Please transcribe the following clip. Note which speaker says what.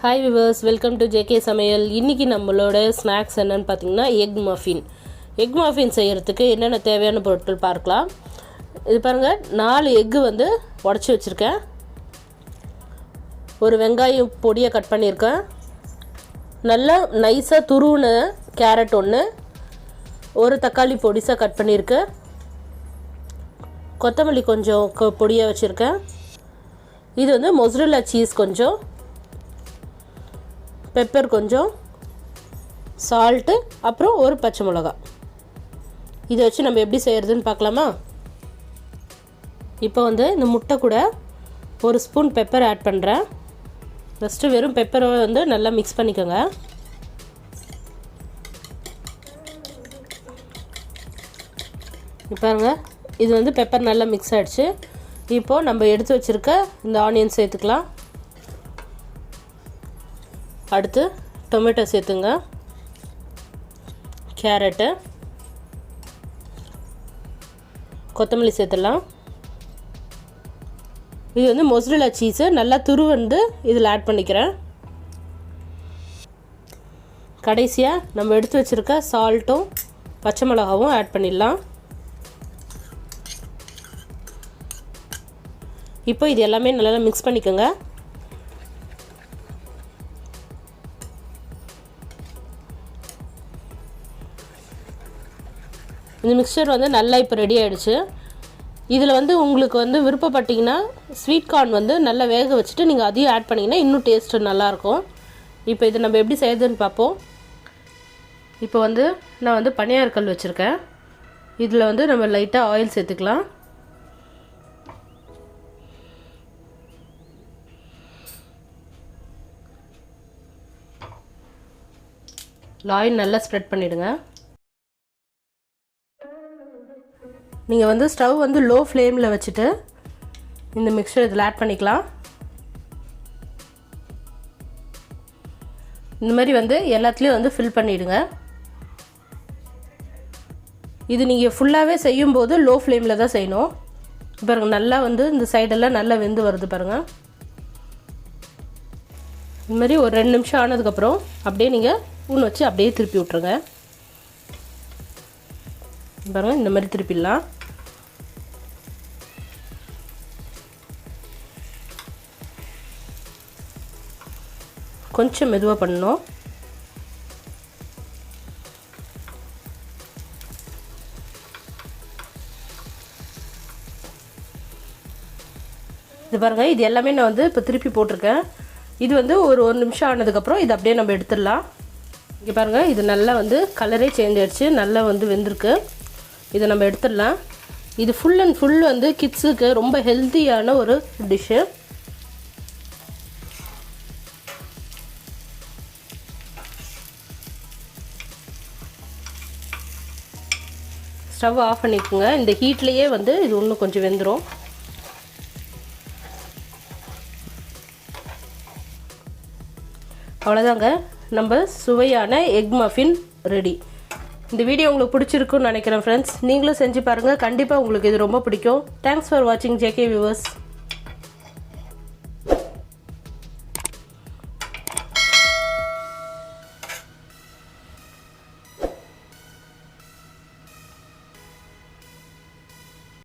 Speaker 1: Hi viewers, welcome to JK Samayal. இன்னைக்கு நம்மளோட snacks என்னன்னு பார்த்தீங்கன்னா எக் மஃபின். எக் மஃபின் செய்யறதுக்கு என்னென்ன தேவையான பொருட்கள் பார்க்கலாம். இது பாருங்க, 4 எக் வந்து உடைச்சு வச்சிருக்கேன். ஒரு வெங்காயம் பொடியை கட் பண்ணியிருக்கேன். நல்லா நைஸாக துருவுன கேரட் ஒன்று, ஒரு தக்காளி பொடிசாக கட் பண்ணியிருக்கேன். கொத்தமல்லி கொஞ்சம் பொடியாக வச்சுருக்கேன். இது வந்து மொசரல்லா சீஸ் கொஞ்சம், பெப்பர் கொஞ்சம், சால்ட்டு, அப்புறம் ஒரு பச்சை மிளகாய். இதை வச்சு நம்ம எப்படி செய்கிறதுன்னு பார்க்கலாமா? இப்போ வந்து இந்த முட்டை கூட ஒரு ஸ்பூன் பெப்பர் ஆட் பண்ணுறேன். ஃபஸ்ட்டு வெறும் பெப்பரை வந்து நல்லா மிக்ஸ் பண்ணிக்கோங்க. இப்போ பாருங்க, இது வந்து பெப்பர் நல்லா மிக்ஸ் ஆகிடுச்சு. இப்போது நம்ம எடுத்து வச்சுருக்க இந்த ஆனியன் சேர்த்துக்கலாம். அடுத்து டொமேட்டோ சேர்த்துங்க, கேரட்டு, கொத்தமல்லி சேர்த்துடலாம். இது வந்து மொசரல்லா சீஸு நல்லா வந்து இதில் ஆட் பண்ணிக்கிறேன். கடைசியாக நம்ம எடுத்து வச்சுருக்க சால்ட்டும் பச்சை மிளகாவும் ஆட் பண்ணிடலாம். இப்போ இது எல்லாமே நல்லா மிக்ஸ் பண்ணிக்கோங்க. இந்த மிக்சர் வந்து நல்லா இப்போ ரெடி ஆகிடுச்சு. இதில் வந்து உங்களுக்கு வந்து விருப்பப்பட்டிங்கன்னா ஸ்வீட் கார்ன் வந்து நல்லா வேக வச்சுட்டு நீங்கள் அதையும் ஆட் பண்ணிங்கன்னா இன்னும் டேஸ்ட்டு நல்லாயிருக்கும். இப்போ இதை நம்ம எப்படி செய்யுதுன்னு பார்ப்போம். இப்போ வந்து நான் வந்து பனியாரக்கல் வச்சுருக்கேன். இதில் வந்து நம்ம லைட்டாக ஆயில் சேர்த்துக்கலாம். ஆயில் நல்லா ஸ்ப்ரெட் பண்ணிவிடுங்க. நீங்கள் வந்து ஸ்டவ் வந்து லோ ஃப்ளேமில் வச்சுட்டு இந்த மிக்சர் இதில் ஆட் பண்ணிக்கலாம். இந்த மாதிரி வந்து எல்லாத்துலேயும் வந்து ஃபில் பண்ணிவிடுங்க. இது நீங்கள் ஃபுல்லாகவே செய்யும்போது லோ ஃப்ளேமில் தான் செய்யணும். பாருங்கள், நல்லா வந்து இந்த சைடெல்லாம் நல்லா வெந்து வருது பாருங்கள். இந்த மாதிரி ஒரு 2 நிமிஷம் ஆனதுக்கப்புறம் அப்படியே நீங்கள் ஸ்பூன் வச்சு அப்படியே திருப்பி விட்ருங்க. பாருங்கள், இந்த மாதிரி திருப்பிடலாம். கொஞ்சம் மெதுவாக பண்ணணும். இது பாருங்கள், இது எல்லாமே நான் வந்து இப்போ திருப்பி போட்டிருக்கேன். இது வந்து ஒரு 1 நிமிஷம் ஆனதுக்கப்புறம் இது அப்படியே நம்ம எடுத்துடலாம். இங்கே பாருங்கள், இது நல்லா வந்து கலரே சேஞ்ச் ஆகிடுச்சு, நல்லா வந்து வெந்திருக்கு. இதை நம்ம எடுத்துடலாம். இது ஃபுல் அண்ட் ஃபுல் வந்து கிட்ஸுக்கு ரொம்ப ஹெல்த்தியான ஒரு டிஷ்ஷு. ஸ்டவ் ஆஃப் பண்ணிக்கோங்க. இந்த ஹீட்லேயே வந்து இது இன்னும் கொஞ்சம் வெந்துடும். அவ்வளோதாங்க, நம்ம சுவையான எக் மஃபின் ரெடி. இந்த வீடியோ உங்களுக்கு பிடிச்சிருக்குன்னு நினைக்கிறேன் ஃப்ரெண்ட்ஸ். நீங்களும் செஞ்சு பாருங்கள், கண்டிப்பாக உங்களுக்கு இது ரொம்ப பிடிக்கும். தேங்க்ஸ் ஃபார் வாட்சிங் JK வியூவர்ஸ்.